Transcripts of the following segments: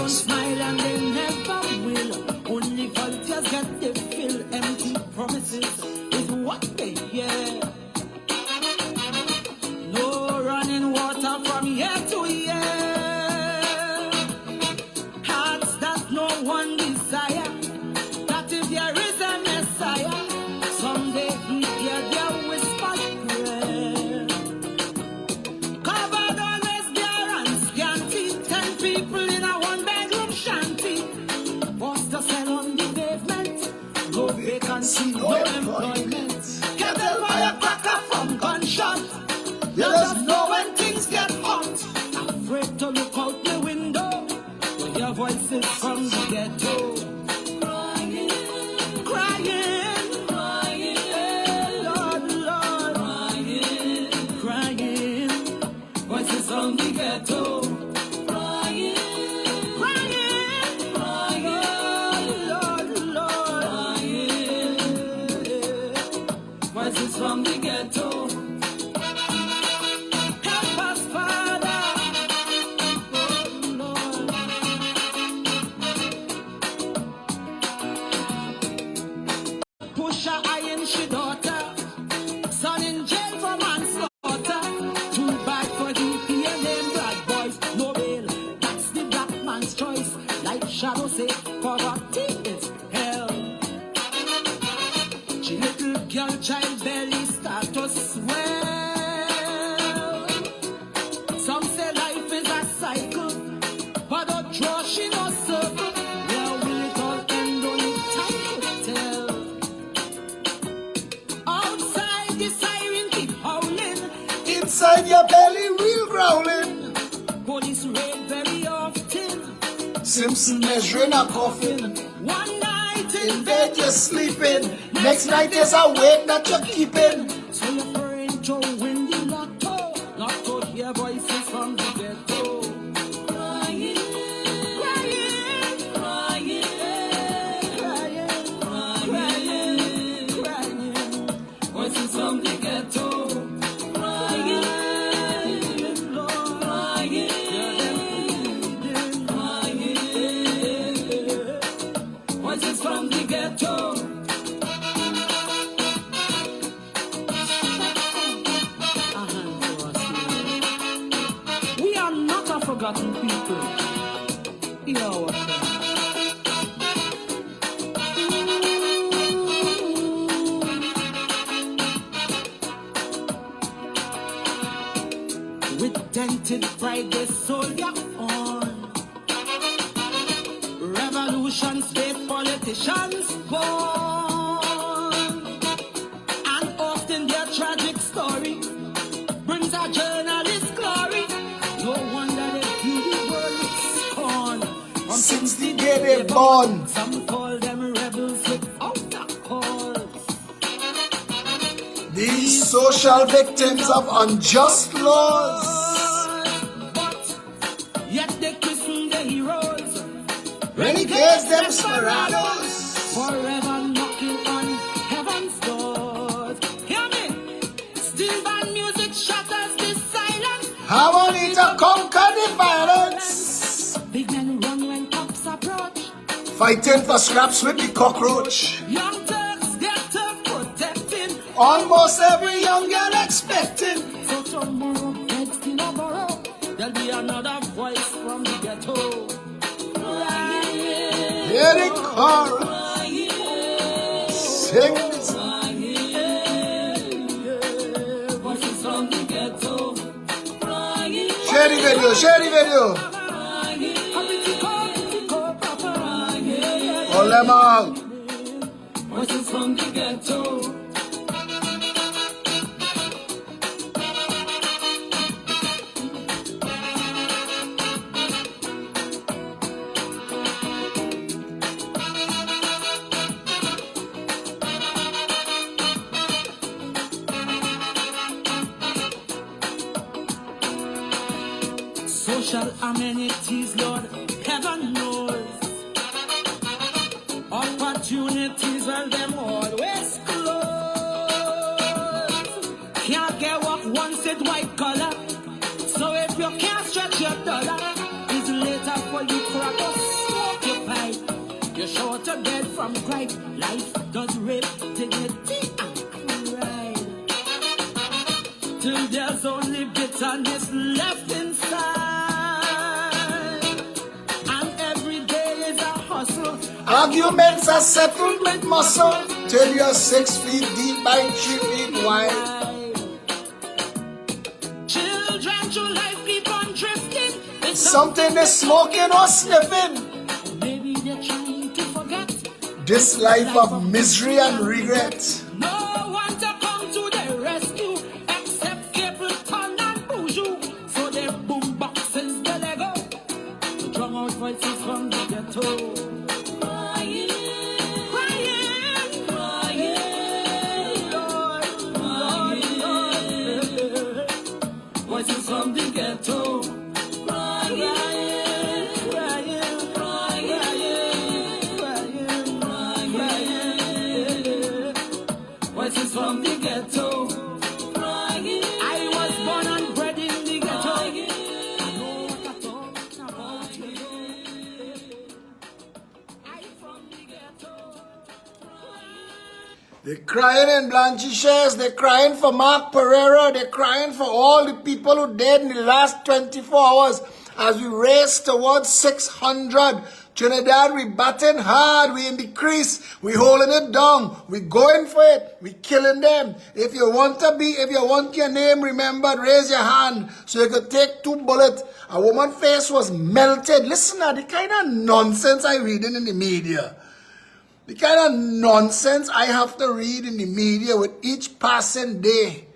Christ. Smile and they never will. Only vultures get the fill. Empty promises is what they hear. No running water from year to year. Hearts that no one desire. That if there is a Messiah, someday we hear their whispered prayer. Covered always bare and scanty. 10 people in a one-bedroom shanty. Forced to sell on the pavement. No vacancy, no employment. Kettle firecracker from gunshot. You just know when things get hot. Afraid to look out the window. To hear voices from the ghetto. Crying, crying, crying, Lord, Lord. Crying, crying. Voices from the ghetto. Crying, crying, crying, Lord, Lord. Crying. Voices from the ghetto. Help us, Father. Oh, Lord. Push her iron, she daughter. Son in jail for manslaughter. Too bad for the PLA bad boys. No bail, that's the black man's choice. Like Shadow say, poverty is hell. She little girl child belly start to swell. Some say life is a cycle, but don't draw she no circle. Where will it all end? Only time could tell. Outside the siren keep howling. Inside your belly, real growling. Police raid very often. Simpson measuring a coffin. One night In in bed you're sleeping. Next night there's a weight that you're keeping. so you're praying to win the lotto. Not to hear voices from the ghetto. Crying, crying, crying, crying, crying, crying. Voices from the ghetto. Crying, Lord, crying, crying. Voices from the ghetto. We are not a forgotten people. Hear our prayer. With dented pride, they soldier on. Revolutions, fake politicians born. And often their tragic story brings a journalist glory. No wonder they view the world with scorn. Since the day they born. Some call them rebels without a cause. These social victims of unjust laws. But yet they christen the heroes. Renegades, desperados. Forever knocking on heaven's doors. Hear me? Steel band music shatters the silence. Harmony to conquer the violence. Big men run when cops approach. Fighting for scraps with the cockroach. Young Turks, they're tough protecting. Almost every young girl expecting. So tomorrow, next in a borough, there'll be another voice from the ghetto. Crying, Hear the chorus. crying, Sing this. crying. Voices from the ghetto. Crying, Share the video, share the video. All them out. Voices from the ghetto. Social amenities, Lord, heaven knows. Opportunities, well, them always close. Can't get what once it white collar. So if you can't stretch your dollar, it's later for you crack us to get from Christ. Life does rape dignity and pride. Till there's only bitterness left inside. And every day is a hustle. Arguments are settlement muscle till you're 6 feet deep by 3 feet wide. Children to life keep on drifting. It's Something they're smoking or sniffing. maybe they're trying to forget This life of misery and regret. no one to come to their rescue except Capleton and Bourgeois. So they boom boxes the Lego, drum out voices from the ghetto. Crying, crying, crying, Lord, Lord, Lord. Voices from the ghetto. Crying, crying, crying, crying. Voices from the ghetto. I was born and bred in the ghetto. I know what I'm talking about. I'm from the ghetto. They're crying in Blanchishes, they're crying for Mark Pereira, they're crying for all the people who died in the last 24 hours as we race towards 600. Trinidad, we batting hard, we in the crease, we holding it down, we going for it, we killing them. If you want your name remembered, raise your hand so you could take 2 bullets. A woman's face was melted. Listen to the kind of nonsense I reading in the media. The kind of nonsense I have to read in the media with each passing day.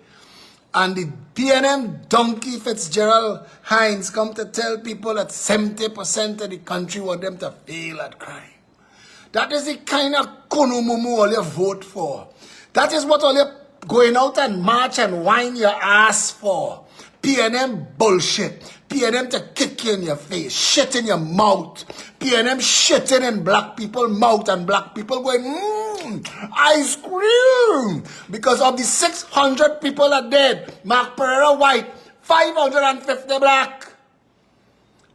And the PNM donkey Fitzgerald Hines come to tell people that 70% of the country want them to fail at crime. That is the kind of kunumumu all you vote for. That is what all you going out and march and whine your ass for. PNM bullshit. PNM to kick you in your face, shit in your mouth. PNM shitting in black people's mouth and black people going, ice cream. Because of the 600 people that dead, Mark Pereira white, 550 black.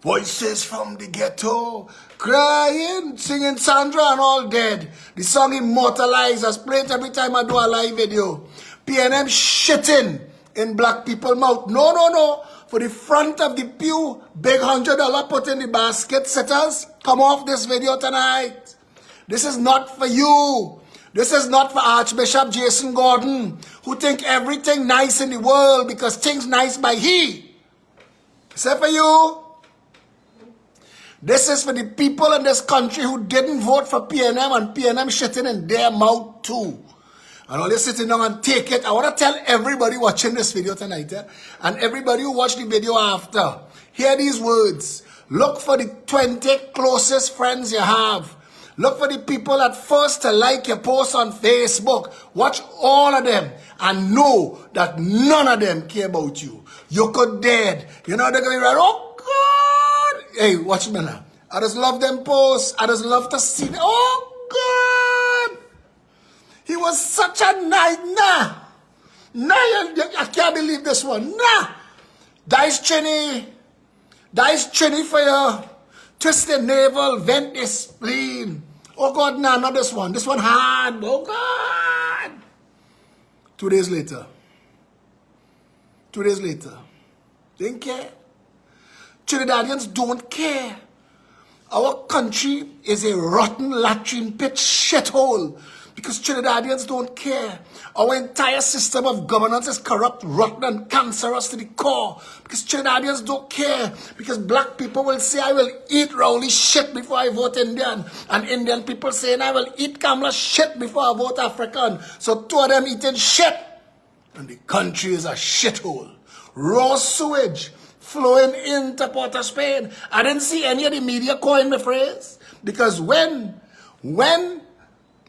Voices from the ghetto, crying, singing Sandra and all dead. The song immortalized, as played every time I do a live video. PNM shitting in black people's mouth. No. For the front of the pew, big $100 put in the basket. Sitters, come off this video tonight. This is not for you. This is not for Archbishop Jason Gordon, who think everything nice in the world because things nice by he. Except for you. This is for the people in this country who didn't vote for PNM and PNM shitting in their mouth too. And all you sitting down and take it. I want to tell everybody watching this video tonight, and everybody who watched the video after, hear these words. Look for the 20 closest friends you have. Look for the people at first to like your post on Facebook. Watch all of them and know that none of them care about you. You could dead. You know they're going to be right, oh God. Hey, watch me now. I just love them posts. I just love to see them. Oh God. He was such a nice, nah, I can't believe this one, nah. Dice Chinny for your twisted navel, vent the spleen. Oh God, nah, not this one hard, oh God. 2 days later, didn't care. Trinidadians don't care. Our country is a rotten latrine pit shithole. Because Trinidadians don't care. Our entire system of governance is corrupt, rotten, and cancerous to the core. Because Trinidadians don't care. Because black people will say, I will eat Rowley shit before I vote Indian. And Indian people saying, I will eat Kamala shit before I vote African. So 2 of them eating shit. And the country is a shithole. Raw sewage flowing into Port of Spain. I didn't see any of the media coin the phrase. Because when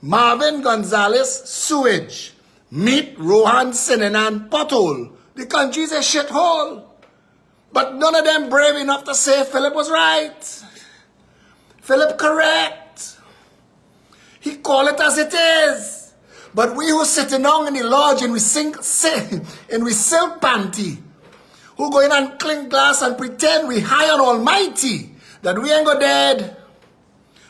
Marvin Gonzalez sewage meet Rohan Sinanan pothole, the country is a shithole. But none of them brave enough to say Phillip was right. Phillip correct. He call it as it is. But we who sitting down in the lodge and we silk panty, who go in and clink glass and pretend we high on Almighty, that we ain't go dead.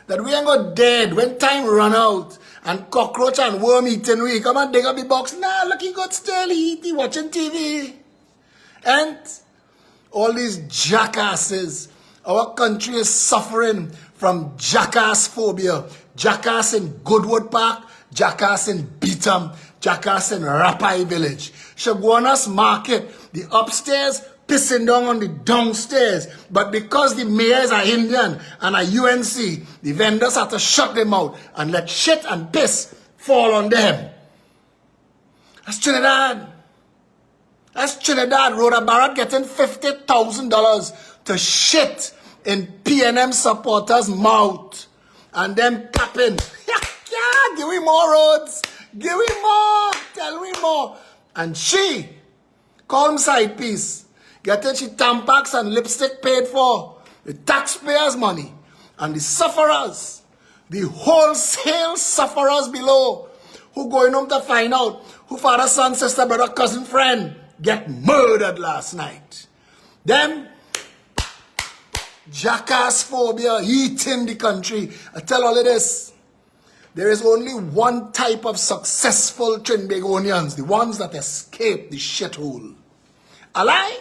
that we ain't got dead when time run out and cockroach and worm eating we. Come and dig up the box. Nah, look, he got still he watching TV. And all these jackasses. Our country is suffering from jackass phobia. Jackass in Goodwood Park, jackass in Beetham, jackass in Rapai Village. Shaguanas Market, the upstairs pissing down on the downstairs. But because the mayors are Indian and are UNC, the vendors have to shut them out and let shit and piss fall on them. That's Trinidad. That's Trinidad. Rhoda Barrett getting $50,000 to shit in PNM supporters' mouth. And them capping. Yeah, give me more roads. Give me more. Tell me more. And she, calm side piece, getting she tampax and lipstick paid for. The taxpayers' money. And the sufferers. The wholesale sufferers below. Who going home to find out who father, son, sister, brother, cousin, friend get murdered last night. Them jackass phobia eating the country. I tell all of this. There is only one type of successful Trinbagonians, the ones that escape the shithole. A lie?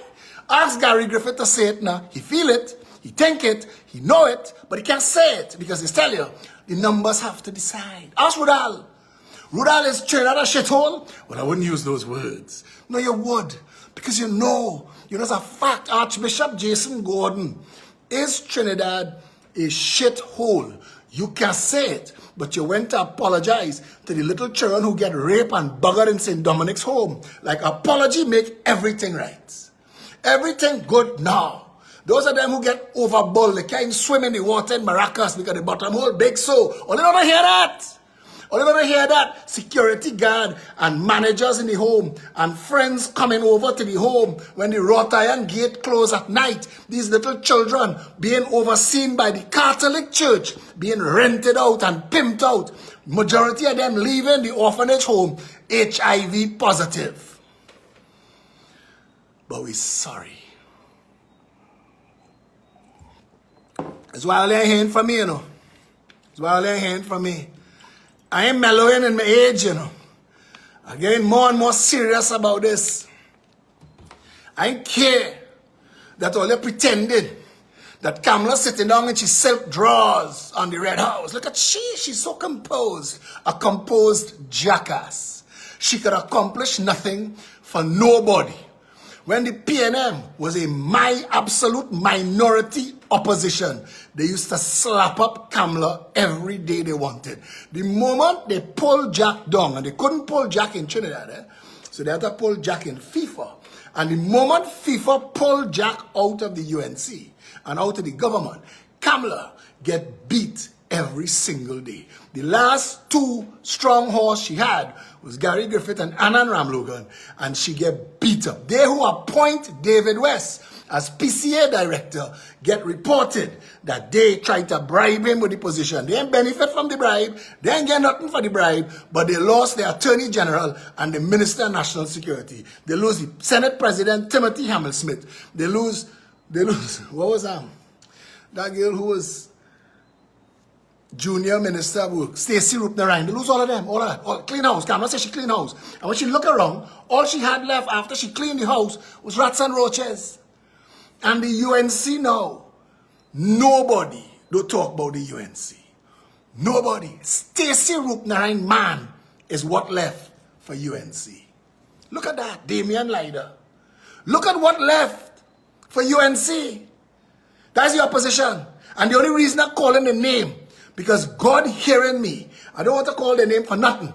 Ask Gary Griffith to say it now. He feel it, he think it, he know it, but he can't say it because he's tell you, the numbers have to decide. Ask Rudal. Rudal is Trinidad a shithole? Well, I wouldn't use those words. No, you would. Because you know as a fact, Archbishop Jason Gordon is Trinidad a shithole. You can say it, but you went to apologize to the little children who get raped and buggered in St. Dominic's home. Like, apology make everything right. Everything good now. Those are them who get overbold. They can't swim in the water in Maracas because the bottom hole big so. Only don't hear that. Only gonna hear that security guard and managers in the home and friends coming over to the home when the wrought iron gate closed at night. These little children being overseen by the Catholic Church, being rented out and pimped out. Majority of them leaving the orphanage home HIV positive. But we're sorry. That's why all they're hearing from me, That's why all they're hearing from me. I am mellowing in my age, I'm getting more and more serious about this. I don't care that all they pretending that Kamala sitting down and she silk drawers on the Red House. Look at she's so composed. A composed jackass. She could accomplish nothing for nobody. When the PNM was a absolute minority opposition, they used to slap up Kamala every day they wanted. The moment they pulled Jack down, and they couldn't pull Jack in Trinidad, so they had to pull Jack in FIFA. And the moment FIFA pulled Jack out of the UNC and out of the government, Kamala get beat every single day. The last two strong horse she had was Gary Griffith and Annan Ramlogan, and she get beat up. They who appoint David West as PCA director get reported that they tried to bribe him with the position. They ain't benefit from the bribe, they ain't get nothing for the bribe, but they lost the Attorney General and the Minister of National Security. They lose the Senate President Timothy Hamel-Smith. They lose, what was that girl who was Junior Minister of Work, Stacey Rupnarine. They lose all of them, all of that. All, clean house. Kamala said she clean house. And when she look around, all she had left after she cleaned the house was rats and roaches. And the UNC now, nobody don't talk about the UNC. Nobody. Stacey Rupnarine man is what left for UNC. Look at that, Damian Lyder. Look at what left for UNC. That's the opposition. And the only reason I'm calling the name, because God hearing me, I don't want to call the name for nothing,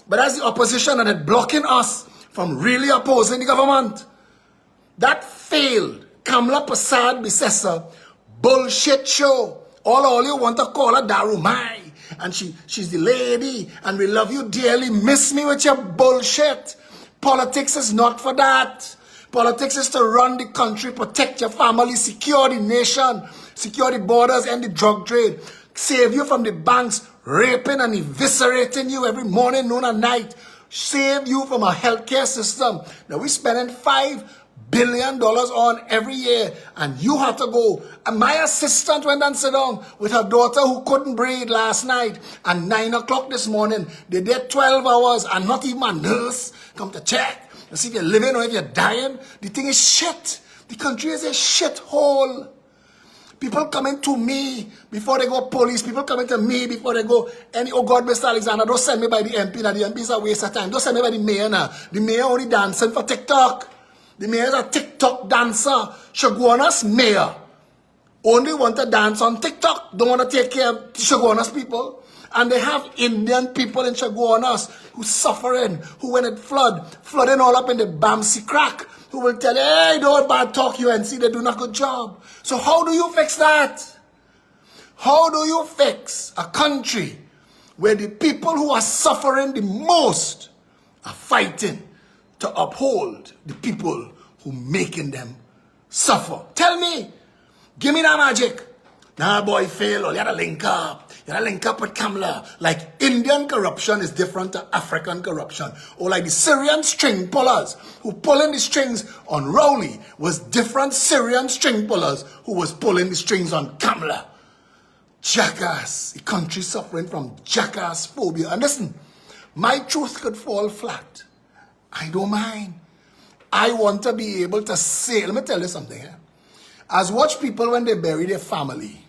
but that's the opposition and it blocking us from really opposing the government. That failed Kamala Prasad Bisesa bullshit show. All you want to call her Darumai, and she's the lady, and we love you dearly. Miss me with your bullshit. Politics is not for that. Politics is to run the country, protect your family, secure the nation, secure the borders and the drug trade. Save you from the banks raping and eviscerating you every morning, noon and night. Save you from a healthcare system that we're spending $5 billion on every year, and you have to go. And my assistant went and sat down with her daughter who couldn't breathe last night, and 9 o'clock this morning, they did 12 hours, and not even a nurse come to check and see if you're living or if you're dying. The thing is shit. The country is a shithole. People coming to me before they go police. People coming to me before they go any, oh God, Mr. Alexander, don't send me by the MP. Now the MP is a waste of time. Don't send me by the mayor now. The mayor only dancing for TikTok. The mayor is a TikTok dancer. Shoguana's mayor only want to dance on TikTok. Don't want to take care of Shoguana's people. And they have Indian people in Shoguana's who suffering, who when it flooding all up in the Bamsi crack, who will tell you, hey, don't bad talk UNC, they're doing a good job. So how do you fix that? How do you fix a country where the people who are suffering the most are fighting to uphold the people who making them suffer? Tell me. Give me that magic. Nah, boy, fail. You gotta link up. You gotta link up with Kamala. Like Indian corruption is different to African corruption. Or like the Syrian string pullers who pulling the strings on Rowley was different Syrian string pullers who was pulling the strings on Kamala. Jackass. The country suffering from jackass phobia. And listen, my truth could fall flat. I don't mind. I want to be able to say, let me tell you something here. As watch people when they bury their family.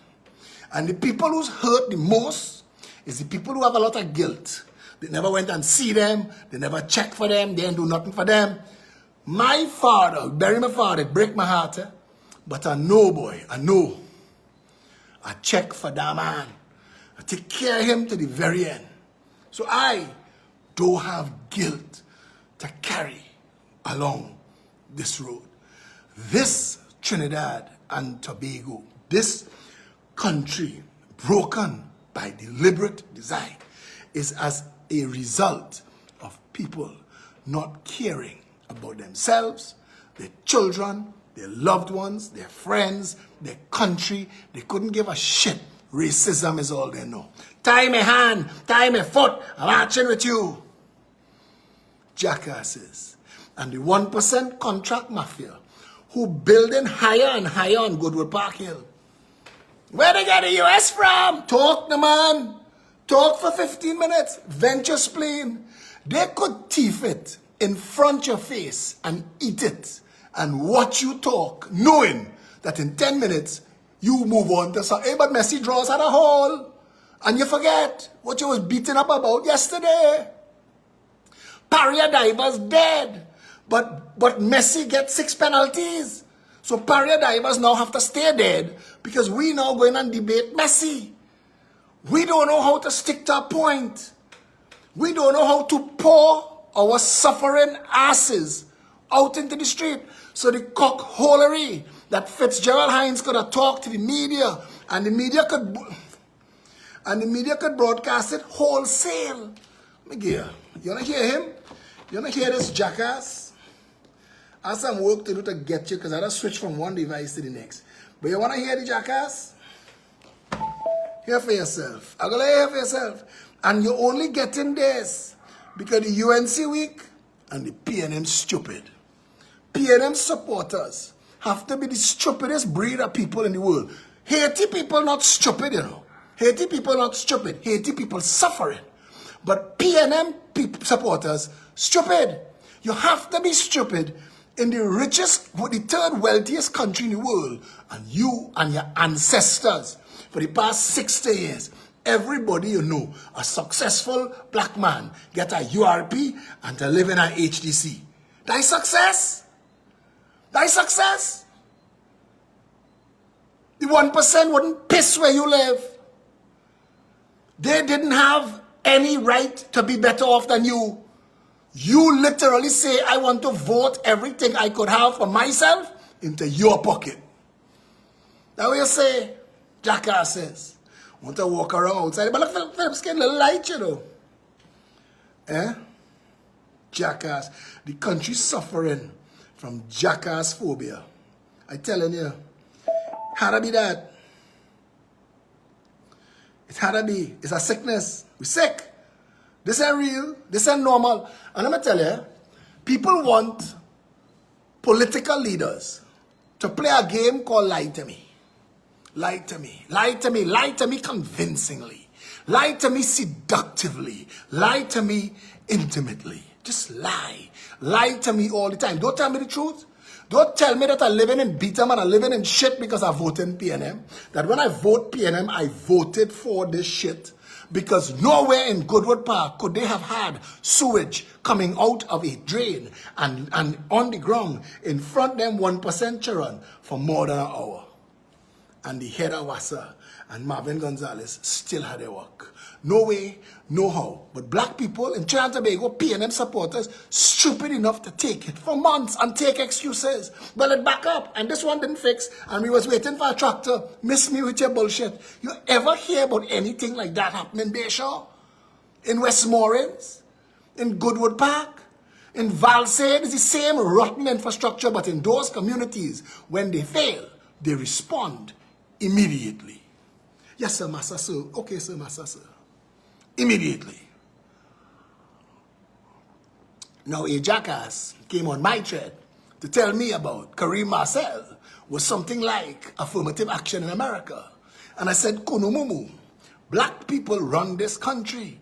And the people who's hurt the most is the people who have a lot of guilt. They never went and see them. They never check for them. They didn't do nothing for them. My father, bury my father, it break my heart. But I know, boy, I know. I check for that man. I take care of him to the very end. So I don't have guilt to carry along this road. This Trinidad and Tobago, this country broken by deliberate design is as a result of people not caring about themselves, their children, their loved ones, their friends, their country. They couldn't give a shit. Racism is all they know. Tie my hand, tie my foot, I'm marching with you. Jackasses. And the 1% contract mafia who building higher and higher on Goodwood Park Hill. Where they get the US from? Talk, the man. Talk for 15 minutes. Venture spleen. They could thief it in front of your face and eat it and watch you talk, knowing that in 10 minutes you move on to something. Hey, but Messi draws at a hole and you forget what you was beaten up about yesterday. Paria Divers dead, but Messi gets 6 penalties. So Paria Divers now have to stay dead because we now going and debate Messi. We don't know how to stick to a point. We don't know how to pour our suffering asses out into the street. So the cockholery that Fitzgerald Hines could have talked to the media, and the media could broadcast it wholesale. Miguel, you wanna hear him? You wanna hear this jackass? I have some work to do to get you because I just switch from one device to the next. But you wanna hear the jackass? Hear for yourself. I'm gonna hear for yourself. And you're only getting this because the UNC weak and the PNM stupid. PNM supporters have to be the stupidest breed of people in the world. Haiti people not stupid, you know. Haiti people not stupid. Haiti people suffering. But PNM supporters, stupid. You have to be stupid in the richest, the third wealthiest country in the world. And you and your ancestors, for the past 60 years, everybody you know, a successful black man, get a URP and to live in an HDC. That is success. That is success. The 1% wouldn't piss where you live. They didn't have any right to be better off than you. You literally say, I want to vote everything I could have for myself into your pocket. That's what you say, jackasses. Want to walk around outside. But look, Phillip's getting a little light, you know. Eh? Jackass. The country's suffering from jackass phobia. I telling you. Had to be that. It had to be. It's a sickness. We're sick. This ain't real. This ain't normal. And let me tell you, people want political leaders to play a game called lie to me. Lie to me, lie to me, lie to me convincingly. Lie to me seductively. Lie to me intimately. Just lie. Lie to me all the time. Don't tell me the truth. Don't tell me that I'm living in Beetham and I'm living in shit because I voted in PNM. That when I vote PNM, I voted for this shit. Because nowhere in Goodwood Park could they have had sewage coming out of a drain and on the ground in front of them 1% children for more than an hour. And the head of Wassa and Marvin Gonzalez still had their work. No way, no how. But black people in Trinidad and Tobago, PNM supporters, stupid enough to take it for months and take excuses. But it back up, and this one didn't fix, and we was waiting for a tractor. Miss me with your bullshit. You ever hear about anything like that happening in Bayshore? In Westmoreland? In Goodwood Park? In Valsade? It's the same rotten infrastructure, but in those communities, when they fail, they respond immediately. Yes, sir, master, sir. Okay, sir, master, sir. Immediately. Now, a jackass came on my thread to tell me about Kareem Marcel was something like affirmative action in America. And I said, Kunumumu, black people run this country.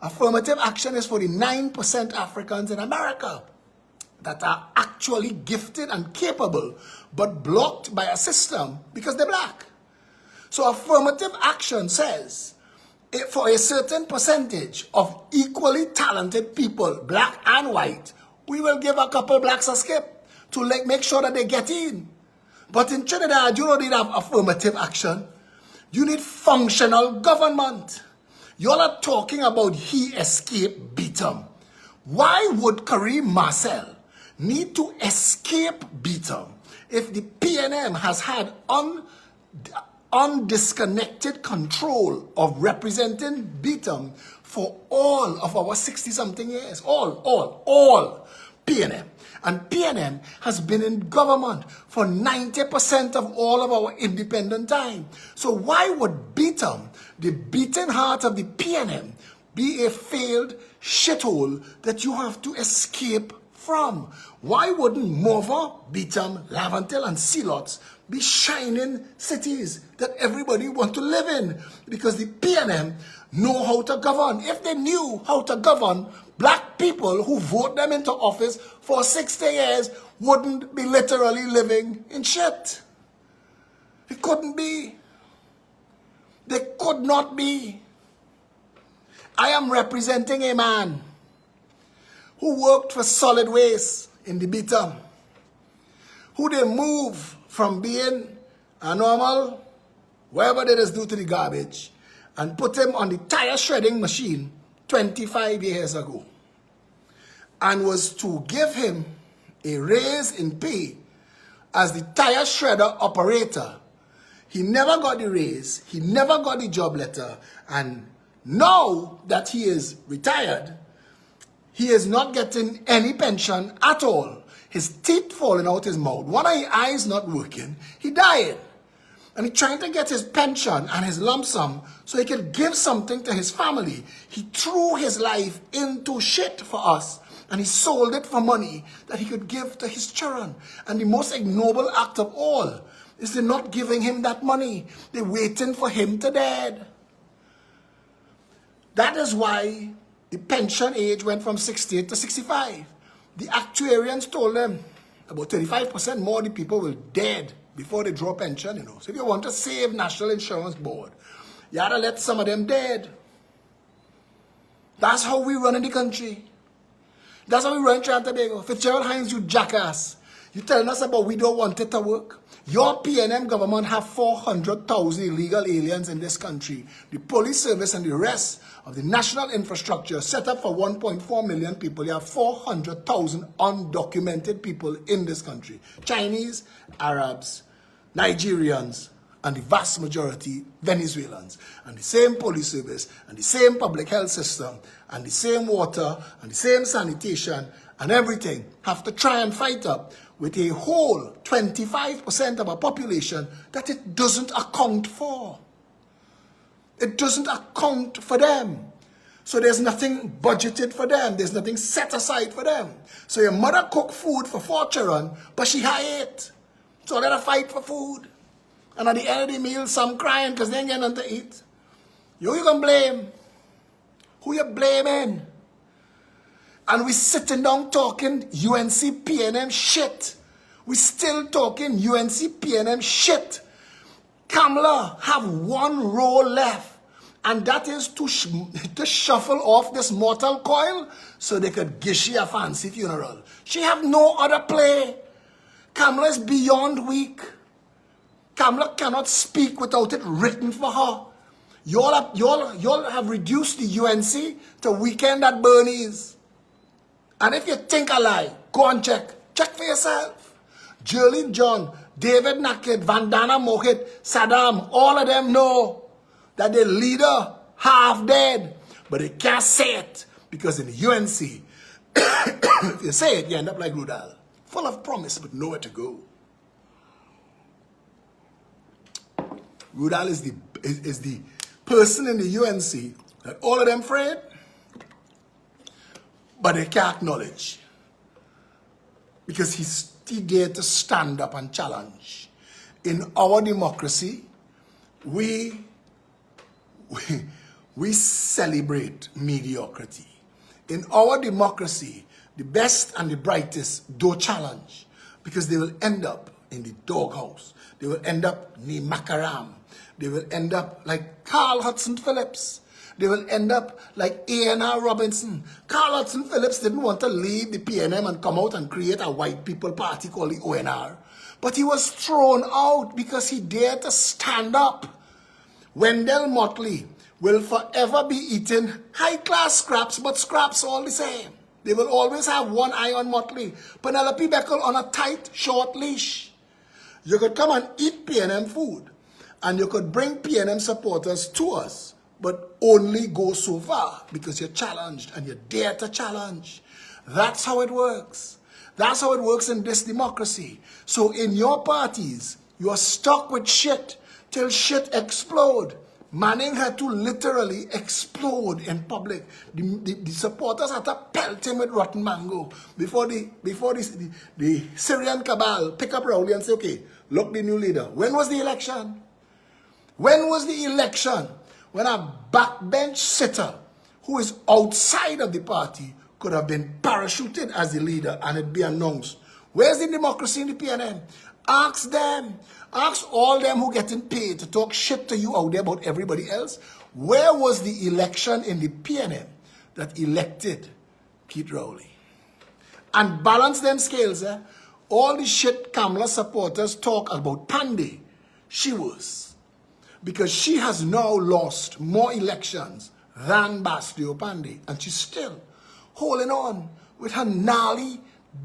Affirmative action is for the 9% Africans in America that are actually gifted and capable, but blocked by a system because they're black. So affirmative action says, for a certain percentage of equally talented people, black and white, we will give a couple blacks a skip to make sure that they get in. But in Trinidad, you don't need affirmative action. You need functional government. You're not talking about he escaped Beetham. Why would Kareem Marcel need to escape Beetham if the PNM has had undisconnected control of representing Beetham for all of our 60-something years? All PNM. And PNM has been in government for 90% of all of our independent time. So why would Beetham, the beating heart of the PNM, be a failed shithole that you have to escape from? Why wouldn't Morva, Beetham, Laventille, and Sealots be shining cities that everybody want to live in? Because the PNM know how to govern. If they knew how to govern, black people who vote them into office for 60 years wouldn't be literally living in shit. It couldn't be. They could not be. I am representing a man who worked for solid waste in the Beetham, who they move from being a normal, whatever they just do to the garbage, and put him on the tire shredding machine 25 years ago, and was to give him a raise in pay as the tire shredder operator. He never got the raise, he never got the job letter, and now that he is retired, he is not getting any pension at all. His teeth falling out his mouth, one of his eyes not working. He died. And he's trying to get his pension and his lump sum so he could give something to his family. He threw his life into shit for us, and he sold it for money that he could give to his children. And the most ignoble act of all is they're not giving him that money. They're waiting for him to dead. That is why the pension age went from 68 to 65. The actuarians told them about 35% more of the people will dead before they draw pension, you know. So if you want to save National Insurance Board, you gotta let some of them dead. That's how we run in the country. That's how we run in Trinidad and Tobago. Fitzgerald Hines, you jackass. You telling us about we don't want it to work? Your PNM government have 400,000 illegal aliens in this country. The police service and the rest of the national infrastructure set up for 1.4 million people. You have 400,000 undocumented people in this country. Chinese, Arabs, Nigerians, and the vast majority Venezuelans. And the same police service, and the same public health system, and the same water, and the same sanitation, and everything have to try and fight up with a whole 25% of our population that it doesn't account for. It doesn't account for them. So there's nothing budgeted for them. There's nothing set aside for them. So your mother cook food for 4 children, but she high it. So let her fight for food. And at the end of the meal, some crying because they ain't getting nothing to eat. You gonna blame? Who you blaming? And we sitting down talking UNC PNM shit. We still talking UNC PNM shit. Kamala have one role left, and that is to shuffle off this mortal coil so they could give she a fancy funeral. She have no other play. Kamala is beyond weak. Kamala cannot speak without it written for her. Y'all have reduced the UNC to weekend at Bernie's. And if you think I lie, go and check. Check for yourself. Jerlyn John, David Naked, Vandana Mohit, Saddam, all of them know that their leader half dead. But they can't say it because in the UNC, if you say it, you end up like Rudal. Full of promise, but nowhere to go. Rudal is the person in the UNC that all of them afraid, but they can't acknowledge. Because he dared to stand up and challenge. In our democracy, we celebrate mediocrity. In our democracy, the best and the brightest do challenge because they will end up in the doghouse. They will end up near Makaram. They will end up like Carl Hudson Phillips. They will end up like A.N.R. Robinson. Carl Hudson Phillips didn't want to leave the PNM and come out and create a white people party called the ONR. But he was thrown out because he dared to stand up. Wendell Motley will forever be eating high-class scraps, but scraps all the same. They will always have one eye on Motley. Penelope Beckel on a tight, short leash. You could come and eat PNM food, and you could bring PNM supporters to us, but only go so far because you're challenged and you dare to challenge. That's how it works. That's how it works in this democracy. So in your parties, you are stuck with shit till shit explode. Manning had to literally explode in public. The supporters had to pelt him with rotten mango before the Syrian cabal pick up Rowley and say, okay, look the new leader. When was the election? When was the election? When a backbench sitter who is outside of the party could have been parachuted as the leader and it be announced. Where's the democracy in the PNM? Ask them. Ask all them who getting paid to talk shit to you out there about everybody else. Where was the election in the PNM that elected Pete Rowley? And balance them scales. All the shit Kamala supporters talk about Pandey, she was. Because she has now lost more elections than Bastio Pandey. And she's still holding on with her gnarly,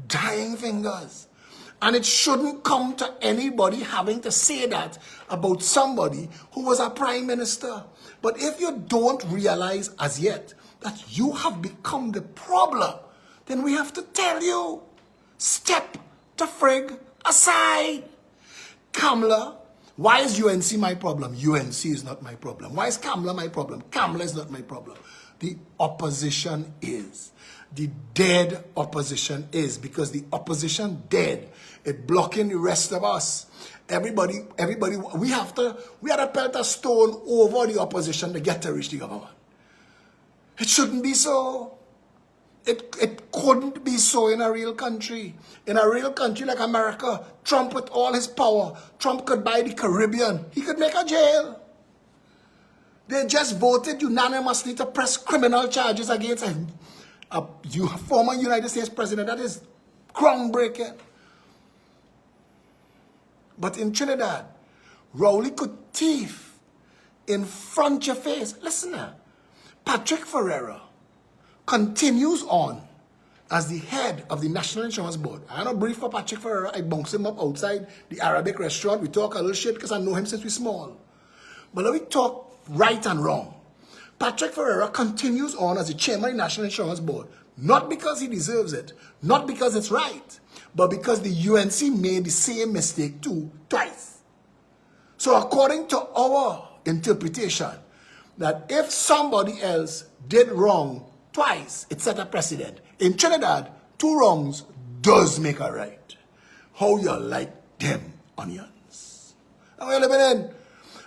dying fingers. And it shouldn't come to anybody having to say that about somebody who was a prime minister. But if you don't realize as yet that you have become the problem, then we have to tell you, step the frig aside. Kamala, why is UNC my problem? UNC is not my problem. Why is Kamala my problem? Kamala is not my problem. The opposition is. The dead opposition is, because the opposition dead. It blocking the rest of us. Everybody, we had to pelt a stone over the opposition to get to reach the government. It shouldn't be so. It couldn't be so in a real country. In a real country like America, Trump with all his power, Trump could buy the Caribbean. He could make a jail. They just voted unanimously to press criminal charges against a former United States president. That is groundbreaking. But in Trinidad, Rowley could thief in front of your face. Listen now. Patrick Ferreira continues on as the head of the National Insurance Board. I don't brief for Patrick Ferreira. I bounce him up outside the Arabic restaurant. We talk a little shit because I know him since we're small. But let me talk right and wrong. Patrick Ferreira continues on as the chairman of the National Insurance Board. Not because he deserves it. Not because it's right. But because the UNC made the same mistake too, twice. So according to our interpretation, that if somebody else did wrong twice, it set a precedent. In Trinidad, 2 wrongs does make a right. How you like them onions? That's what you're living in.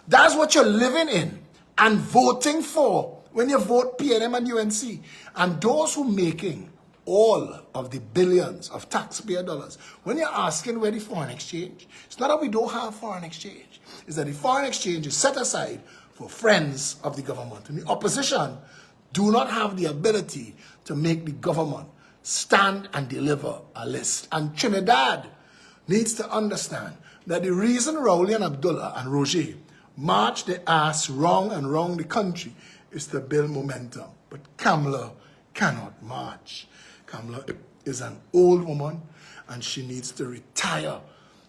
That's what you're living in and voting for when you vote PNM and UNC. And those who making all of the billions of taxpayer dollars, when you're asking where the foreign exchange, it's not that we don't have foreign exchange. It's that the foreign exchange is set aside for friends of the government. And the opposition do not have the ability to make the government stand and deliver a list. And Trinidad needs to understand that the reason Rowley and Abdullah and Roger march their ass wrong and wrong the country is to build momentum. But Kamala cannot march. Kamala is an old woman and she needs to retire.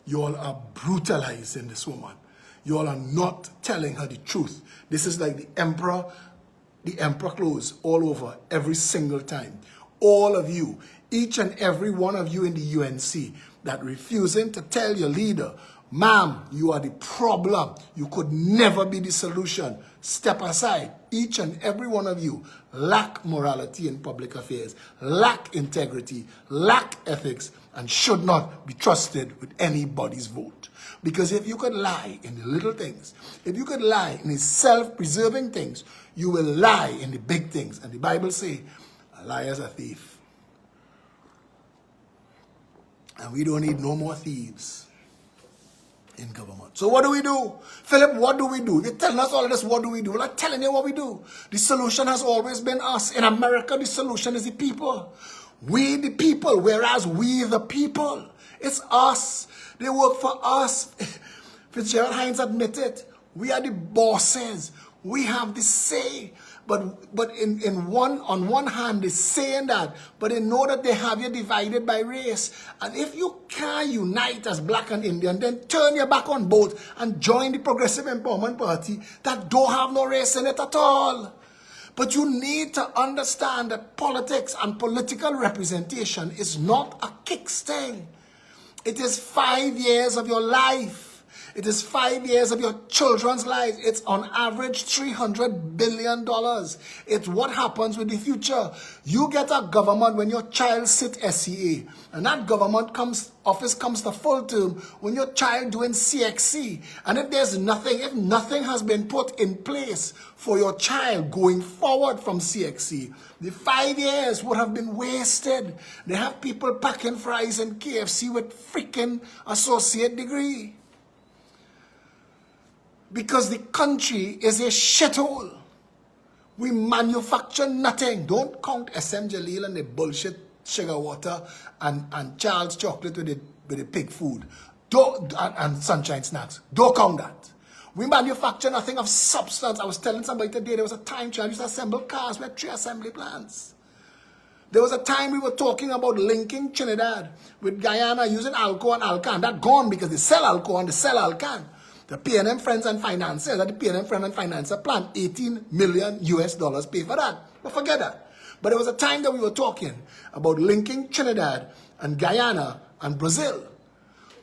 You all are brutalizing this woman. You all are not telling her the truth. This is like the emperor clothes all over every single time. All of you, each and every one of you in the UNC that refusing to tell your leader, ma'am, you are the problem. You could never be the solution. Step aside. Each and every one of you lack morality in public affairs, lack integrity, lack ethics, and should not be trusted with anybody's vote. Because if you could lie in the little things, if you could lie in the self-preserving things, you will lie in the big things. And the Bible says, a liar is a thief. And we don't need no more thieves in government. So what do we do? Philip, what do we do? You're telling us all of this, what do we do? We're not telling you what we do. The solution has always been us. In America, the solution is the people. We the people, whereas we the people. It's us. They work for us. Fitzgerald Hines admitted, we are the bosses. We have the say. But on one hand, they're saying that, but they know that they have you divided by race. And if you can't unite as black and Indian, then turn your back on both and join the Progressive Empowerment Party that don't have no race in it at all. But you need to understand that politics and political representation is not a kicks thing. It is 5 years of your life. It is 5 years of your children's lives. It's on average $300 billion. It's what happens with the future. You get a government when your child sit SCA. And that government office comes to full term when your child doing CXC. And if nothing has been put in place for your child going forward from CXC, the 5 years would have been wasted. They have people packing fries in KFC with freaking associate degree. Because the country is a shithole. We manufacture nothing. Don't count SM Jalil and the bullshit sugar water and Charles chocolate with the pig food. And sunshine snacks. Don't count that. We manufacture nothing of substance. I was telling somebody today, there was a time Charles used to assemble cars with 3 assembly plants. There was a time we were talking about linking Trinidad with Guyana using alcohol and alcan. That gone because they sell alcohol and they sell alcan. The PNM Friends and Financiers at the PNM Friends and Financier plan, $18 million pay for that. But forget that. But there was a time that we were talking about linking Trinidad and Guyana and Brazil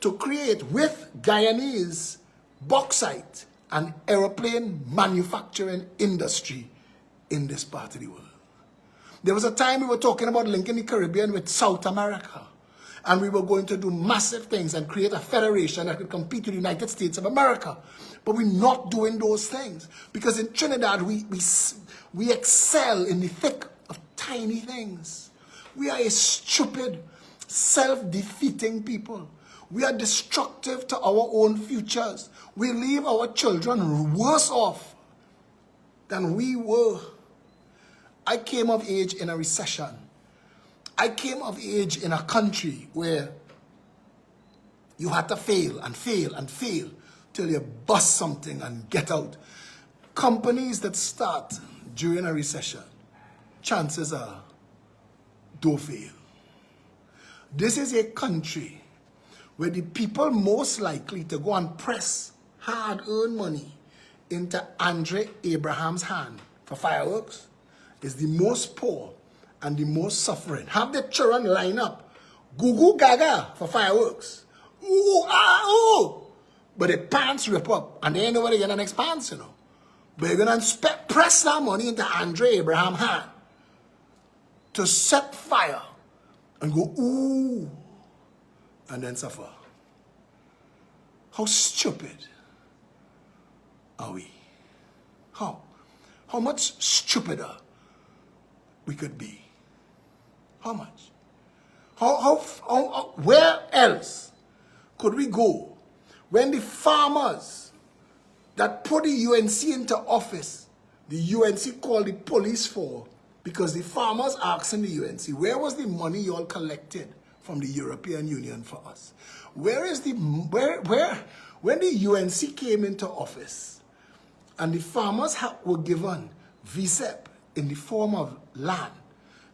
to create with Guyanese bauxite and aeroplane manufacturing industry in this part of the world. There was a time we were talking about linking the Caribbean with South America. And we were going to do massive things and create a federation that could compete with the United States of America. But we're not doing those things. Because in Trinidad, we excel in the thick of tiny things. We are a stupid, self-defeating people. We are destructive to our own futures. We leave our children worse off than we were. I came of age in a recession. I came of age in a country where you had to fail and fail and fail till you bust something and get out. Companies that start during a recession, chances are don't fail. This is a country where the people most likely to go and press hard-earned money into Andre Abraham's hand for fireworks is the most poor and the most suffering. Have the children line up, goo gaga for fireworks. Ooh, ah, ooh. But the pants rip up, and they ain't nobody get the next pants, you know. But you're going to press that money into Andre Abraham's hand to set fire and go, ooh, and then suffer. How stupid are we? How? How much stupider we could be? How much? Where else could we go when the farmers that put the UNC into office, the UNC called the police for, because the farmers asking the UNC, where was the money you all collected from the European Union for us? Where is the, when the UNC came into office and the farmers were given VSEP in the form of land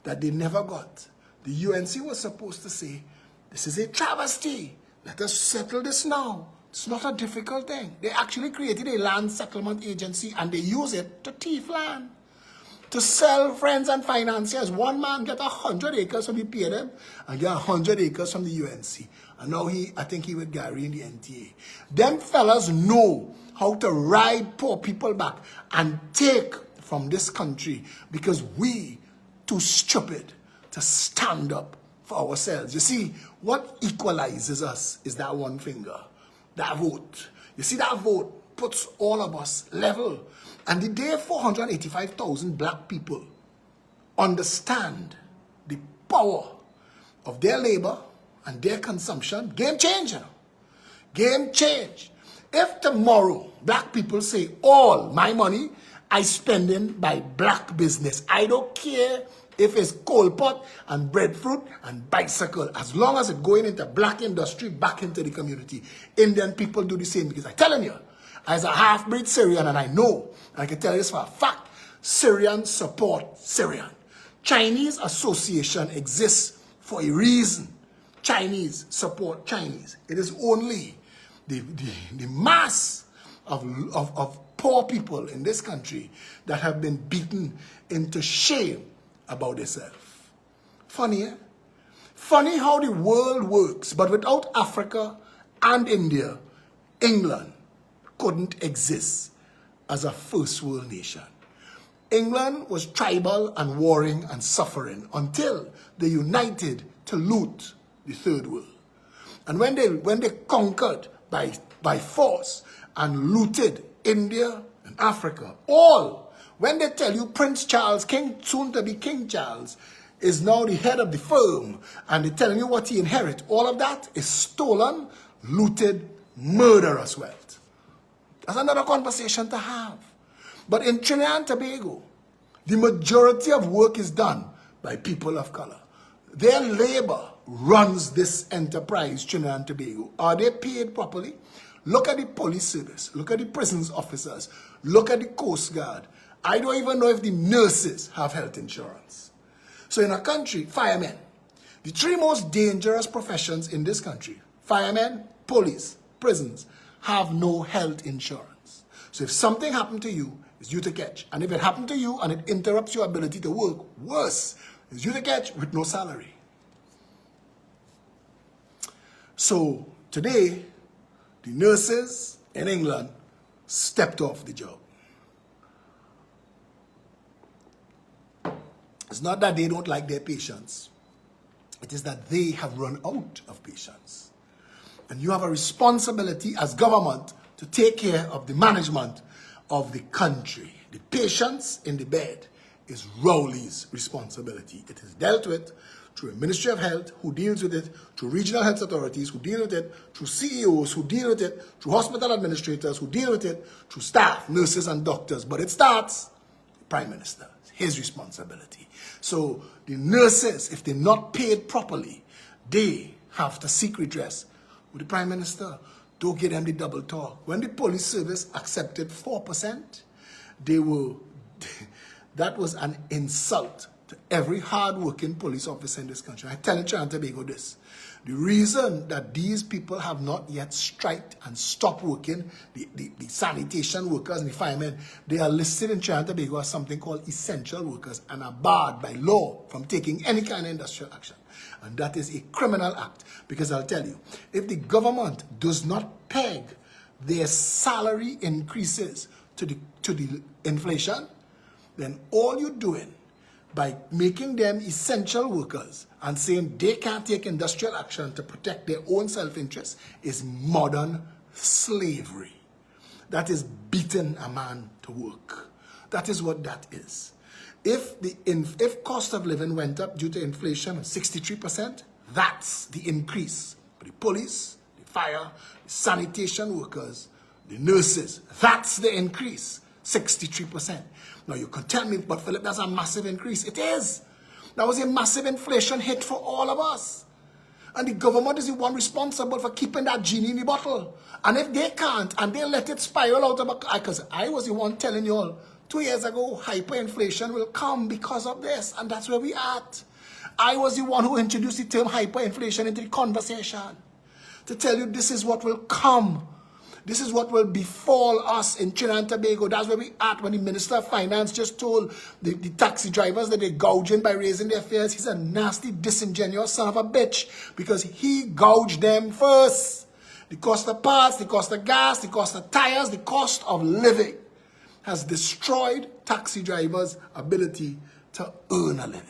that they never got, the UNC was supposed to say, this is a travesty. Let us settle this now. It's not a difficult thing. They actually created a land settlement agency and they use it to thief land, to sell friends and financiers. One man get 100 acres from the PNM and get 100 acres from the UNC. And now I think he with Gary in the NTA. Them fellas know how to ride poor people back and take from this country because we too stupid to stand up for ourselves. You see, what equalizes us is that one finger, that vote. You see, that vote puts all of us level. And the day 485,000 black people understand the power of their labor and their consumption, game changer. Game change. If tomorrow black people say, all my money I spending by black business, I don't care if it's coal pot and breadfruit and bicycle, as long as it's going into black industry back into the community. Indian people do the same because I'm telling you, as a half-breed Syrian, and I know, and I can tell you this for a fact, Syrians support Syrian. Chinese association exists for a reason. Chinese support Chinese. It is only the mass of poor people in this country that have been beaten into shame about themselves. Funny, eh? Funny how the world works, but without Africa and India, England couldn't exist as a first world nation. England was tribal and warring and suffering until they united to loot the third world. And when they conquered by force and looted India and Africa, all, when they tell you Prince Charles, soon to be King Charles, is now the head of the firm, and they're telling you what he inherits, all of that is stolen, looted, murderous wealth. That's another conversation to have. But in Trinidad and Tobago, the majority of work is done by people of color. Their labor runs this enterprise, Trinidad and Tobago. Are they paid properly? Look at the police service. Look at the prisons officers. Look at the Coast Guard. I don't even know if the nurses have health insurance. So in a country, firemen, the three most dangerous professions in this country, firemen, police, prisons, have no health insurance. So if something happened to you, it's you to catch. And if it happened to you and it interrupts your ability to work, worse, it's you to catch with no salary. So today, the nurses in England stepped off the job. It's not that they don't like their patients. It is that they have run out of patients. And you have a responsibility as government to take care of the management of the country. The patients in the bed is Rowley's responsibility. It is dealt with through a Ministry of Health who deals with it, through regional health authorities who deal with it, through CEOs who deal with it, through hospital administrators who deal with it, through staff, nurses and doctors. But it starts with the Prime Minister. It's his responsibility. So the nurses, if they're not paid properly, they have to seek redress with the Prime Minister. Don't give them the double talk. When the police service accepted 4%, that was an insult to every hard-working police officer in this country. I tell Trinidad and Tobago this. The reason that these people have not yet striked and stopped working, the sanitation workers and the firemen, they are listed in Trinidad and Tobago as something called essential workers and are barred by law from taking any kind of industrial action. And that is a criminal act. Because I'll tell you, if the government does not peg their salary increases to the inflation, then all you're doing by making them essential workers and saying they can't take industrial action to protect their own self-interest is modern slavery. That is beating a man to work. That is what that is. If cost of living went up due to inflation of 63%, that's the increase. For the police, the fire, the sanitation workers, the nurses, that's the increase, 63%. Now you can tell me, but Philip, that's a massive increase. It is. That was a massive inflation hit for all of us. And the government is the one responsible for keeping that genie in the bottle. And if they can't, and they let it spiral out of, because I was the one telling you all, 2 years ago, hyperinflation will come because of this, and that's where we at. I was the one who introduced the term hyperinflation into the conversation to tell you this is what will come. This is what will befall us in Trinidad and Tobago. That's where we at when the Minister of Finance just told the taxi drivers that they're gouging by raising their fares. He's a nasty, disingenuous son of a bitch because he gouged them first. The cost of parts, the cost of gas, the cost of tires, the cost of living has destroyed taxi drivers' ability to earn a living.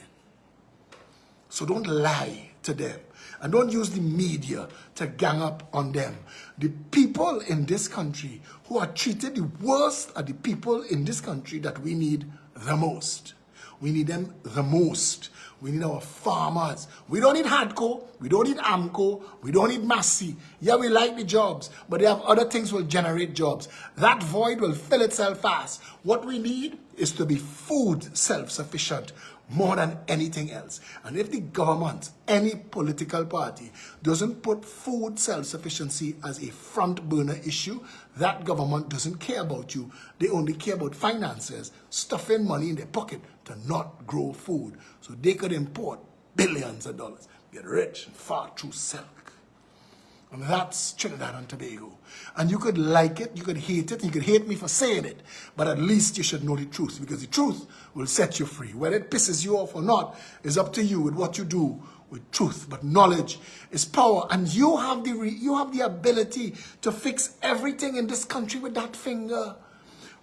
So don't lie to them. And don't use the media to gang up on them. The people in this country who are treated the worst are the people in this country that we need the most. We need them the most. We need our farmers. We don't need Hadco. We don't need Amco. We don't need Massey. Yeah, we like the jobs, but they have other things will generate jobs. That void will fill itself fast. What we need is to be food self-sufficient more than anything else. And if the government, any political party, doesn't put food self-sufficiency as a front burner issue, that government doesn't care about you. They only care about finances, stuffing money in their pocket to not grow food. So they could import billions of dollars, get rich and far through silk. And that's Trinidad and Tobago. And you could like it, you could hate it, you could hate me for saying it, but at least you should know the truth, because the truth will set you free. Whether it pisses you off or not is up to you with what you do with truth. But knowledge is power, and you have the ability to fix everything in this country with that finger.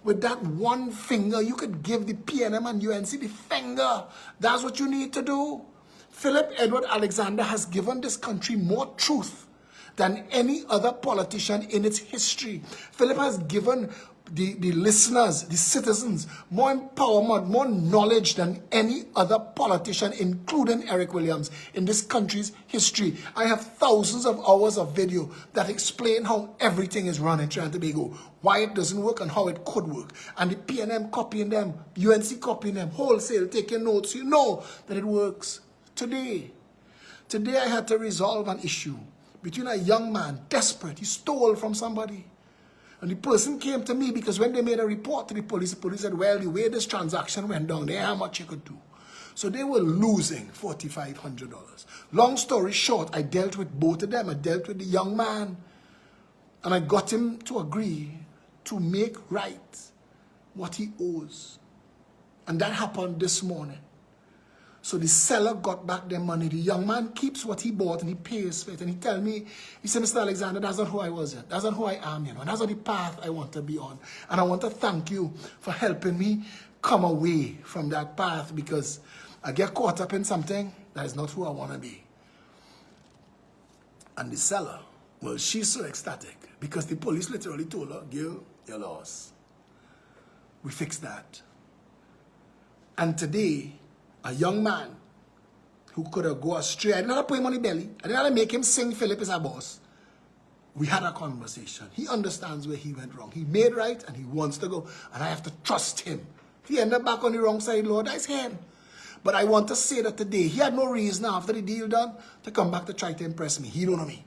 With that one finger, you could give the PNM and UNC the finger. That's what you need to do. Philip Edward Alexander has given this country more truth than any other politician in its history. Philip has given the listeners, the citizens, more empowerment, more knowledge than any other politician, including Eric Williams, in this country's history. I have thousands of hours of video that explain how everything is run in Trinidad and Tobago, why it doesn't work and how it could work. And the PNM copying them, UNC copying them, wholesale, taking notes. You know that it works. Today I had to resolve an issue between a young man, desperate. He stole from somebody. And the person came to me because when they made a report to the police said, well, the way this transaction went down there, how much you could do. So they were losing $4,500. Long story short, I dealt with both of them. I dealt with the young man, and I got him to agree to make right what he owes. And that happened this morning. So the seller got back their money. The young man keeps what he bought and he pays for it. And he tell me, he said, Mr. Alexander, that's not who I was yet. That's not who I am, you know. And that's not the path I want to be on. And I want to thank you for helping me come away from that path, because I get caught up in something that is not who I want to be. And the seller, well, she's so ecstatic because the police literally told her, girl, you're lost. We fixed that. And today, a young man who could have gone astray, I didn't have to put him on the belly. I didn't have to make him sing Philip is our boss. We had a conversation. He understands where he went wrong. He made right and he wants to go. And I have to trust him. If he ended up back on the wrong side, Lord, that's him. But I want to say that today, he had no reason after the deal done to come back to try to impress me. He don't know me.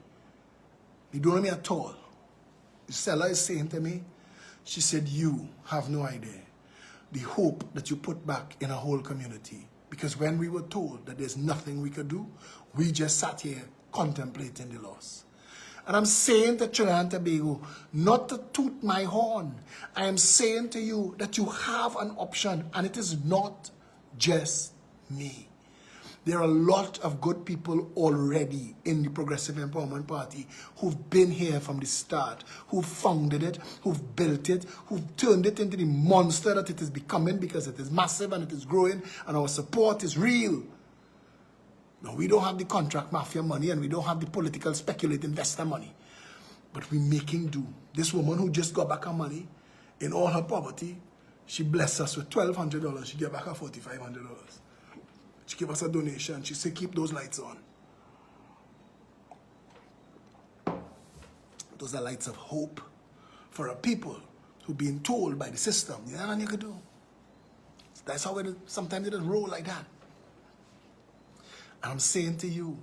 He don't know me at all. The seller is saying to me, she said, you have no idea the hope that you put back in a whole community. Because when we were told that there's nothing we could do, we just sat here contemplating the loss. And I'm saying to Trinidad and Tobago, not to toot my horn. I am saying to you that you have an option, and it is not just me. There are a lot of good people already in the Progressive Empowerment Party who've been here from the start, who've founded it, who've built it, who've turned it into the monster that it is becoming because it is massive and it is growing and our support is real. Now, we don't have the contract mafia money and we don't have the political speculate investor money, but we're making do. This woman who just got back her money in all her poverty, she blessed us with $1,200. She gave back her $4,500. She gave us a donation. She said, keep those lights on. Those are lights of hope for a people who are being told by the system, there's nothing you can do. That's how sometimes it doesn't roll like that. And I'm saying to you,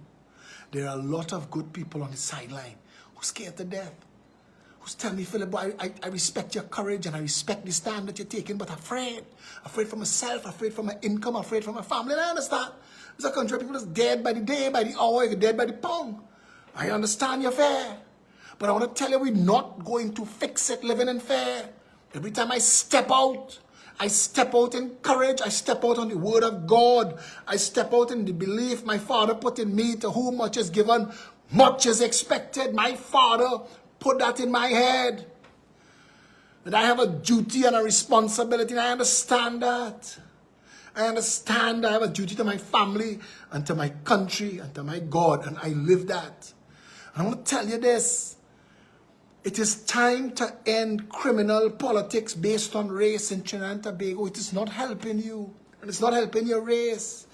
there are a lot of good people on the sideline who are scared to death. Who's telling me, Phillip, I respect your courage and I respect the stand that you're taking, but afraid. Afraid for myself, afraid for my income, afraid for my family. And I understand. There's a country of people that's dead by the day, by the hour, you're dead by the pound. I understand your fear. But I want to tell you, we're not going to fix it living in fear. Every time I step out in courage. I step out on the word of God. I step out in the belief my Father put in me, to whom much is given, much is expected. My Father put that in my head, that I have a duty and a responsibility, and I understand that. I understand I have a duty to my family and to my country and to my God, and I live that. And I want to tell you this. It is time to end criminal politics based on race in Trinidad and Tobago. It is not helping you, and it's not helping your race.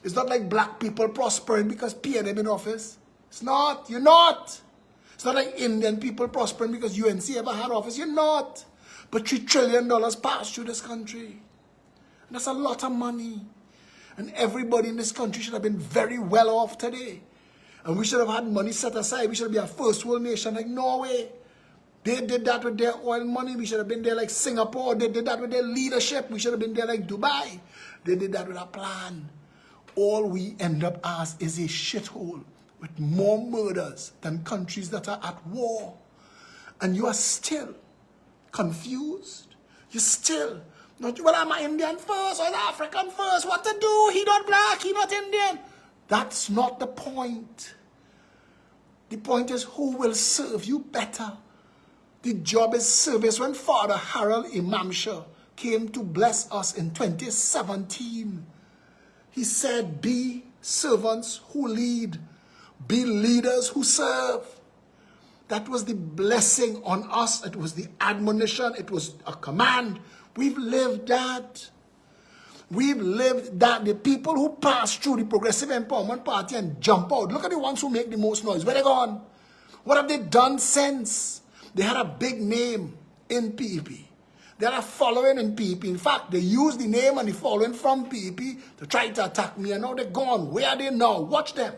It's not like black people prospering because PNM in office. It's not. You're not. It's not like Indian people prospering because UNC ever had office. You're not. But $3 trillion passed through this country. And that's a lot of money. And everybody in this country should have been very well off today. And we should have had money set aside. We should be a first world nation like Norway. They did that with their oil money. We should have been there like Singapore. They did that with their leadership. We should have been there like Dubai. They did that with a plan. All we end up as is a shithole with more murders than countries that are at war. And you are still confused. You're still not, well, am I Indian first or African first? What to do? He not black, he not Indian. That's not the point. The point is who will serve you better. The job is service. When Father Harold Imamsha came to bless us in 2017, he said, be servants who lead. Be leaders who serve. That was the blessing on us. It was the admonition. It was a command. We've lived that. We've lived that. The people who pass through the Progressive Empowerment Party and jump out. Look at the ones who make the most noise. Where they gone? What have they done since? They had a big name in PEP. They had a following in PEP. In fact, they used the name and the following from PEP to try to attack me. And now they're gone. Where are they now? Watch them.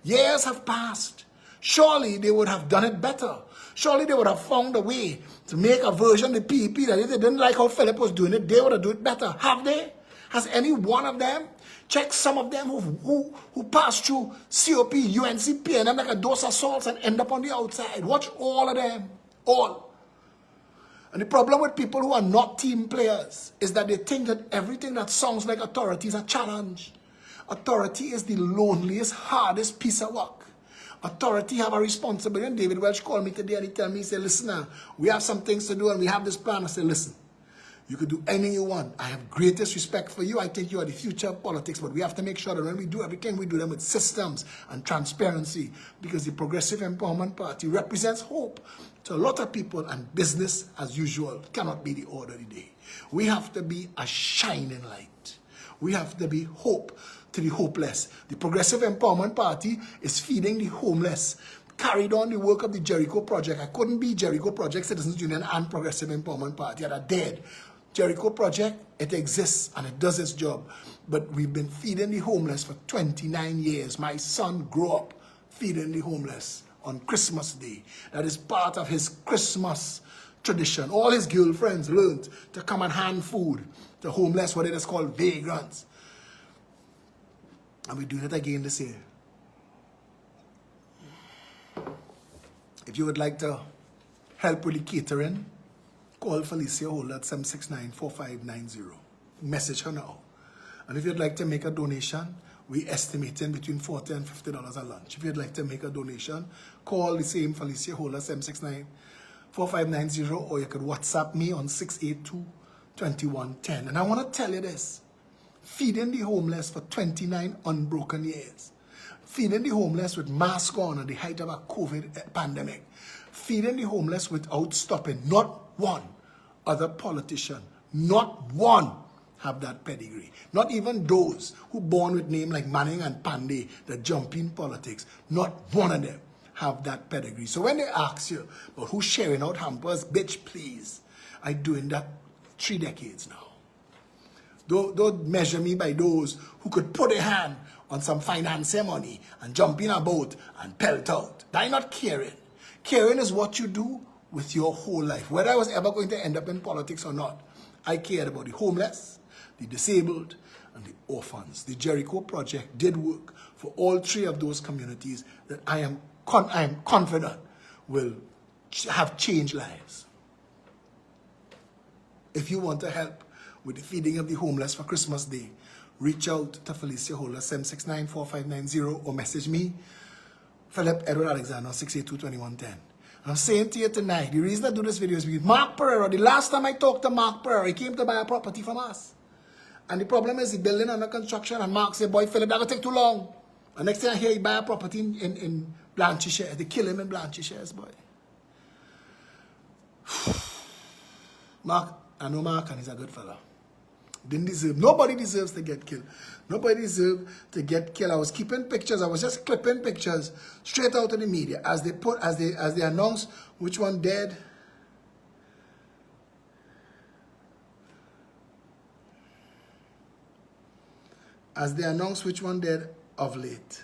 Years have passed. Surely they would have done it better. Surely they would have found a way to make a version of the PEP that if they didn't like how Phillip was doing it, they would have done it better. Have they? Has any one of them? Check some of them who passed through COP, UNC, PNM like a dose of salts and end up on the outside. Watch all of them. All. And the problem with people who are not team players is that they think that everything that sounds like authority is a challenge. Authority is the loneliest, hardest piece of work. Authority have a responsibility. And David Welch called me today and he told me, he said, listen now, we have some things to do and we have this plan. I said, listen, you could do anything you want. I have greatest respect for you. I think you are the future of politics, but we have to make sure that when we do everything, we do them with systems and transparency, because the Progressive Empowerment Party represents hope to a lot of people, and business as usual cannot be the order of the day. We have to be a shining light. We have to be hope to the hopeless. The Progressive Empowerment Party is feeding the homeless. Carried on the work of the Jericho Project. I couldn't be Jericho Project, Citizens Union, and Progressive Empowerment Party. I'd have dead. Jericho Project, it exists and it does its job. But we've been feeding the homeless for 29 years. My son grew up feeding the homeless on Christmas Day. That is part of his Christmas tradition. All his girlfriends learned to come and hand food to homeless, what it is called vagrants. And we're doing it again this year. If you would like to help with the catering, call Felicia Holder at 769-4590. Message her now. And if you'd like to make a donation, we estimating between $40 and $50 a lunch. If you'd like to make a donation, call the same Felicia Holder 769-4590, or you could WhatsApp me on 682-2110. And I want to tell you this. Feeding the homeless for 29 unbroken years. Feeding the homeless with masks on at the height of a COVID pandemic. Feeding the homeless without stopping. Not one other politician, not one, have that pedigree. Not even those who born with names like Manning and Pandey that jump in politics. Not one of them have that pedigree. So when they ask you, but who's sharing out hampers? Bitch, please. I'm doing that 3 decades now. Don't measure me by those who could put a hand on some financial money and jump in a boat and pelt out. That's not caring. Caring is what you do with your whole life. Whether I was ever going to end up in politics or not, I cared about the homeless, the disabled, and the orphans. The Jericho Project did work for all 3 of those communities that I am confident will have changed lives. If you want to help with the feeding of the homeless for Christmas Day, reach out to Felicia Holder 769-4590 or message me, Phillip Edward Alexander 682-2110. I'm saying to you tonight, the reason I do this video is because Mark Pereira, the last time I talked to Mark Pereira, he came to buy a property from us. And the problem is the building under construction, and Mark said, boy, Phillip, that will take too long. And next thing I hear, he buy a property in Blanchard. They kill him in Blanchard, boy. Mark, I know Mark, and he's a good fella. Didn't deserve. Nobody deserves to get killed. Nobody deserves to get killed. I was keeping pictures. I was just clipping pictures straight out of the media as they announced which one dead. As they announced which one dead of late.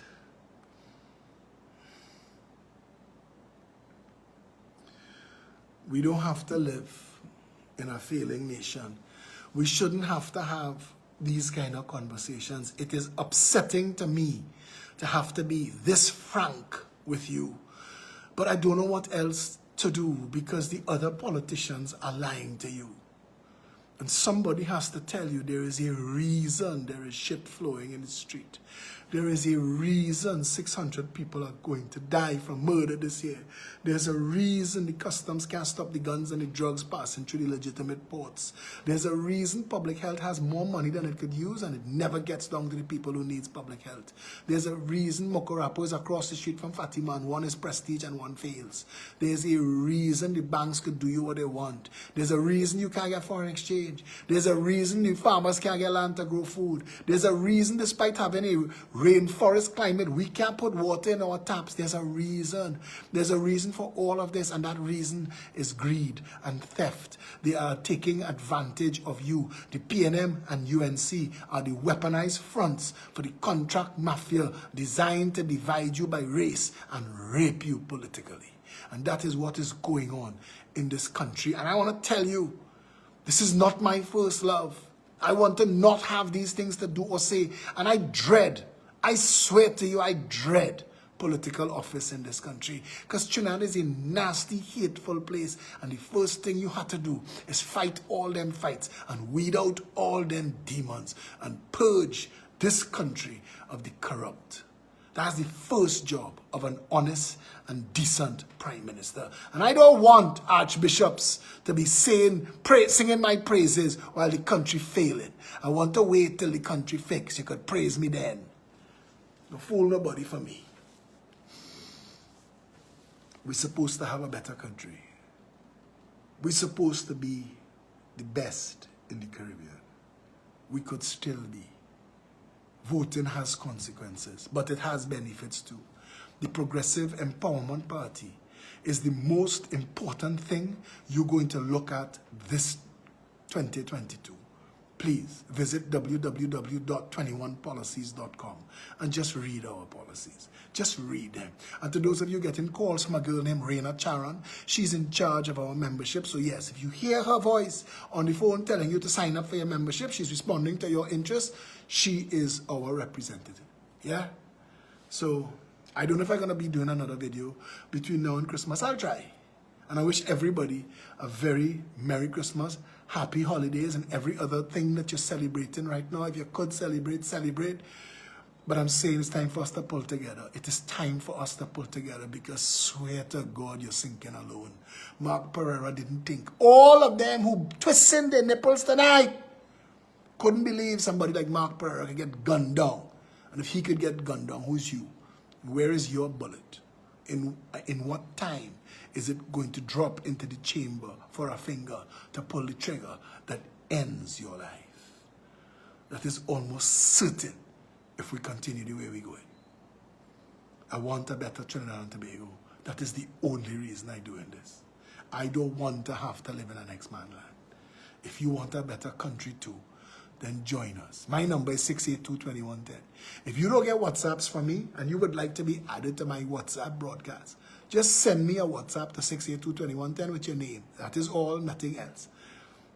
We don't have to live in a failing nation. We shouldn't have to have these kind of conversations. It is upsetting to me to have to be this frank with you. But I don't know what else to do because the other politicians are lying to you. And somebody has to tell you there is a reason there is shit flowing in the street. There is a reason 600 people are going to die from murder this year. There's a reason the customs can't stop the guns and the drugs passing through the legitimate ports. There's a reason public health has more money than it could use and it never gets down to the people who needs public health. There's a reason Mokorapo is across the street from Fatima and one is prestige and one fails. There's a reason the banks could do you what they want. There's a reason you can't get foreign exchange. There's a reason the farmers can't get land to grow food. There's a reason despite having a rainforest climate, we can't put water in our taps. There's a reason. There's a reason for all of this, and that reason is greed and theft. They are taking advantage of you. The PNM and UNC are the weaponized fronts for the contract mafia designed to divide you by race and rape you politically. And that is what is going on in this country. And I want to tell you, this is not my first love. I want to not have these things to do or say. And I swear to you, I dread political office in this country. Because Trinidad is a nasty, hateful place. And the first thing you have to do is fight all them fights and weed out all them demons and purge this country of the corrupt. That's the first job of an honest and decent prime minister. And I don't want archbishops to be singing my praises while the country failing. I want to wait till the country fix. You could praise me then. Don't fool nobody for me. We're supposed to have a better country. We're supposed to be the best in the Caribbean. We could still be. Voting has consequences, but it has benefits too. The Progressive Empowerment Party is the most important thing you're going to look at this 2022. Please visit www.21policies.com and just read our policies. Just read them. And to those of you getting calls from a girl named Raina Charan, she's in charge of our membership. So yes, if you hear her voice on the phone telling you to sign up for your membership, she's responding to your interest. She is our representative. Yeah? So I don't know if I'm going to be doing another video between now and Christmas. I'll try. And I wish everybody a very Merry Christmas, Happy Holidays, and every other thing that you're celebrating right now. If you could celebrate, celebrate. But I'm saying it's time for us to pull together. It is time for us to pull together because swear to God you're sinking alone. Mark Pereira didn't think. All of them who twisting their nipples tonight couldn't believe somebody like Mark Pereira could get gunned down. And if he could get gunned down, who's you? Where is your bullet? In what time is it going to drop into the chamber for a finger to pull the trigger that ends your life? That is almost certain if we continue the way we're going. I want a better Trinidad and Tobago. That is the only reason I'm doing this. I don't want to have to live in an ex-man land. If you want a better country too, then join us. My number is 682-2110. If you don't get WhatsApps from me and you would like to be added to my WhatsApp broadcast, just send me a WhatsApp to 682-2110 with your name. That is all, nothing else.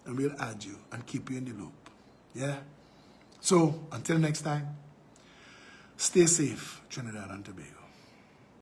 And we'll add you and keep you in the loop. Yeah? So, until next time, stay safe, Trinidad and Tobago.